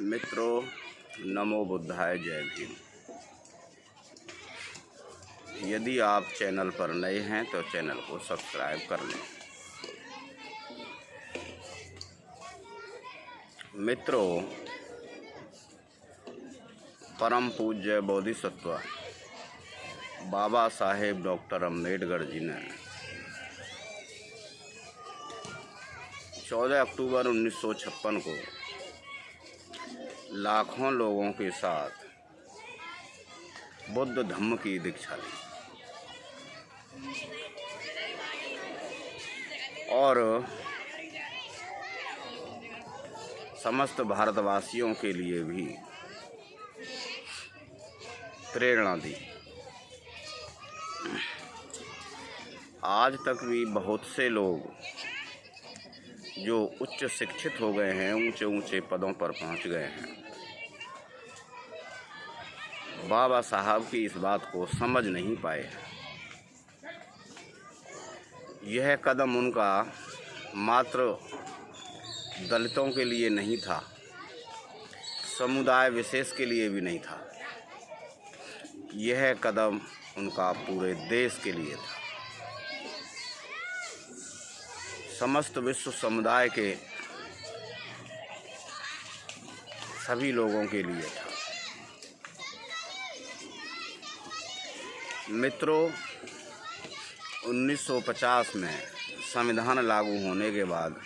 मित्रों, नमो बुद्धाय, जय भीम। यदि आप चैनल पर नए हैं तो चैनल को सब्सक्राइब कर लें। मित्रों, परम पूज्य बोधिसत्व बाबा साहेब डॉक्टर अम्बेडकर जी ने 14 अक्टूबर 1956 को लाखों लोगों के साथ बुद्ध धम्म की दीक्षा ली और समस्त भारतवासियों के लिए भी प्रेरणा दी। आज तक भी बहुत से लोग जो उच्च शिक्षित हो गए हैं, ऊंचे ऊंचे पदों पर पहुंच गए हैं, बाबा साहब की इस बात को समझ नहीं पाए। यह कदम उनका मात्र दलितों के लिए नहीं था, समुदाय विशेष के लिए भी नहीं था। यह कदम उनका पूरे देश के लिए था, समस्त विश्व समुदाय के सभी लोगों के लिए था। मित्रों, 1950 में संविधान लागू होने के बाद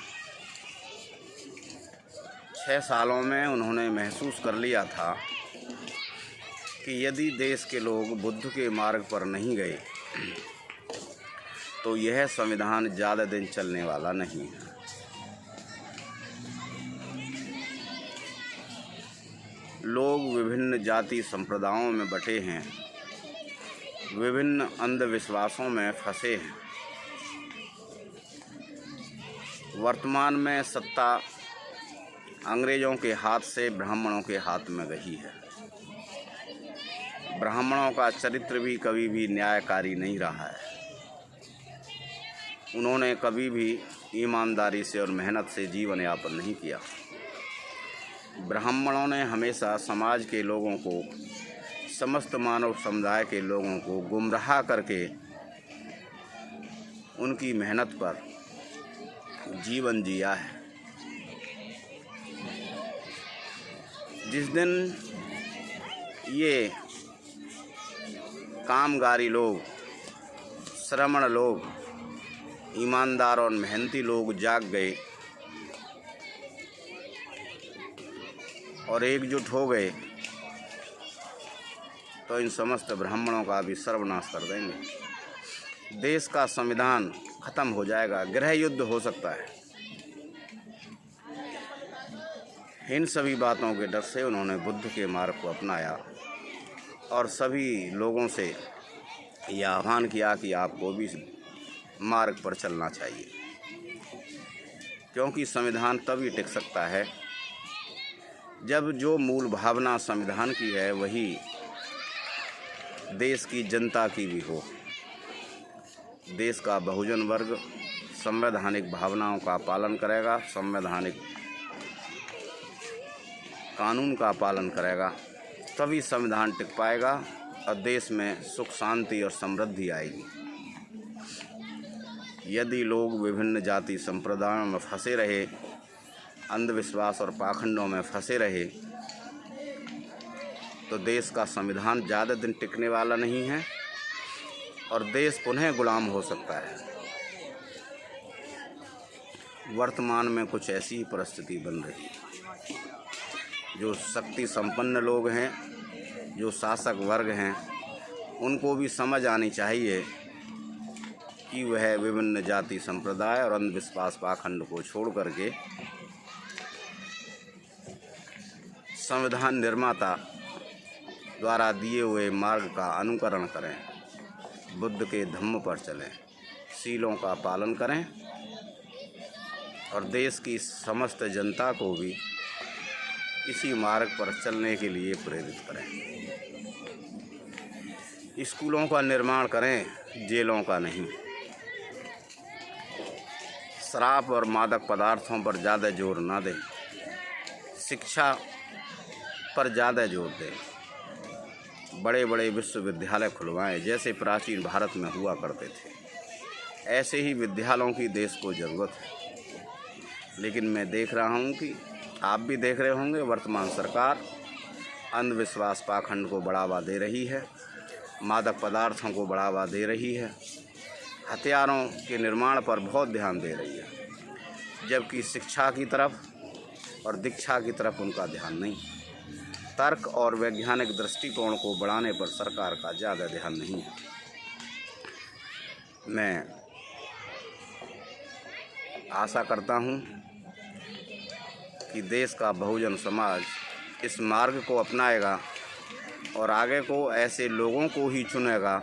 6 सालों में उन्होंने महसूस कर लिया था कि यदि देश के लोग बुद्ध के मार्ग पर नहीं गए तो यह संविधान ज़्यादा दिन चलने वाला नहीं है। लोग विभिन्न जाति संप्रदायों में बटे हैं, विभिन्न अंधविश्वासों में फंसे हैं। वर्तमान में सत्ता अंग्रेजों के हाथ से ब्राह्मणों के हाथ में गई है। ब्राह्मणों का चरित्र भी कभी भी न्यायकारी नहीं रहा है। उन्होंने कभी भी ईमानदारी से और मेहनत से जीवन यापन नहीं किया। ब्राह्मणों ने हमेशा समाज के लोगों को, समस्त मानव समुदाय के लोगों को गुमराह करके उनकी मेहनत पर जीवन जिया है। जिस दिन ये कामगारी लोग, श्रमण लोग, ईमानदार और मेहनती लोग जाग गए और एकजुट हो गए तो इन समस्त ब्राह्मणों का भी सर्वनाश कर देंगे। देश का संविधान खत्म हो जाएगा, गृह युद्ध हो सकता है। इन सभी बातों के डर से उन्होंने बुद्ध के मार्ग को अपनाया और सभी लोगों से यह आह्वान किया कि आपको भी मार्ग पर चलना चाहिए, क्योंकि संविधान तभी टिक सकता है जब जो मूल भावना संविधान की है वही देश की जनता की भी हो। देश का बहुजन वर्ग संवैधानिक भावनाओं का पालन करेगा, संवैधानिक कानून का पालन करेगा, तभी संविधान टिक पाएगा और देश में सुख शांति और समृद्धि आएगी। यदि लोग विभिन्न जाति संप्रदायों में फंसे रहे, अंधविश्वास और पाखंडों में फंसे रहे, तो देश का संविधान ज़्यादा दिन टिकने वाला नहीं है और देश पुनः गुलाम हो सकता है। वर्तमान में कुछ ऐसी परिस्थिति बन रही है। जो शक्ति संपन्न लोग हैं, जो शासक वर्ग हैं, उनको भी समझ आनी चाहिए कि वह विभिन्न जाति संप्रदाय और अंधविश्वास पाखंड को छोड़ करके संविधान निर्माता द्वारा दिए हुए मार्ग का अनुकरण करें, बुद्ध के धम्म पर चलें, सीलों का पालन करें और देश की समस्त जनता को भी इसी मार्ग पर चलने के लिए प्रेरित करें। स्कूलों का निर्माण करें, जेलों का नहीं। शराब और मादक पदार्थों पर ज़्यादा जोर ना दें। शिक्षा पर ज़्यादा जोर दें, बड़े बड़े विश्वविद्यालय खुलवाएं जैसे प्राचीन भारत में हुआ करते थे। ऐसे ही विद्यालयों की देश को ज़रूरत है। लेकिन मैं देख रहा हूँ कि आप भी देख रहे होंगे, वर्तमान सरकार अंधविश्वास पाखंड को बढ़ावा दे रही है, मादक पदार्थों को बढ़ावा दे रही है, हथियारों के निर्माण पर बहुत ध्यान दे रही है, जबकि शिक्षा की तरफ और दीक्षा की तरफ उनका ध्यान नहीं। तर्क और वैज्ञानिक दृष्टिकोण को बढ़ाने पर सरकार का ज़्यादा ध्यान नहीं है। मैं आशा करता हूँ कि देश का बहुजन समाज इस मार्ग को अपनाएगा और आगे को ऐसे लोगों को ही चुनेगा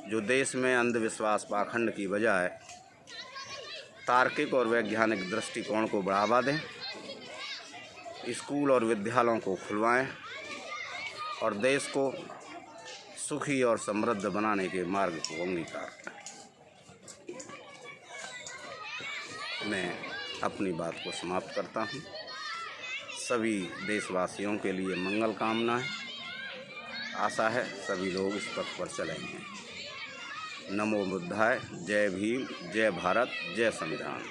जो देश में अंधविश्वास पाखंड की बजाय तार्किक और वैज्ञानिक दृष्टिकोण को बढ़ावा दें, स्कूल और विद्यालयों को खुलवाएं और देश को सुखी और समृद्ध बनाने के मार्ग को अंगीकार करें। मैं अपनी बात को समाप्त करता हूँ। सभी देशवासियों के लिए मंगल कामनाएं। आशा है सभी लोग इस पथ पर चलेंगे। नमो बुद्धाय। जय भीम, जय भारत, जय संविधान।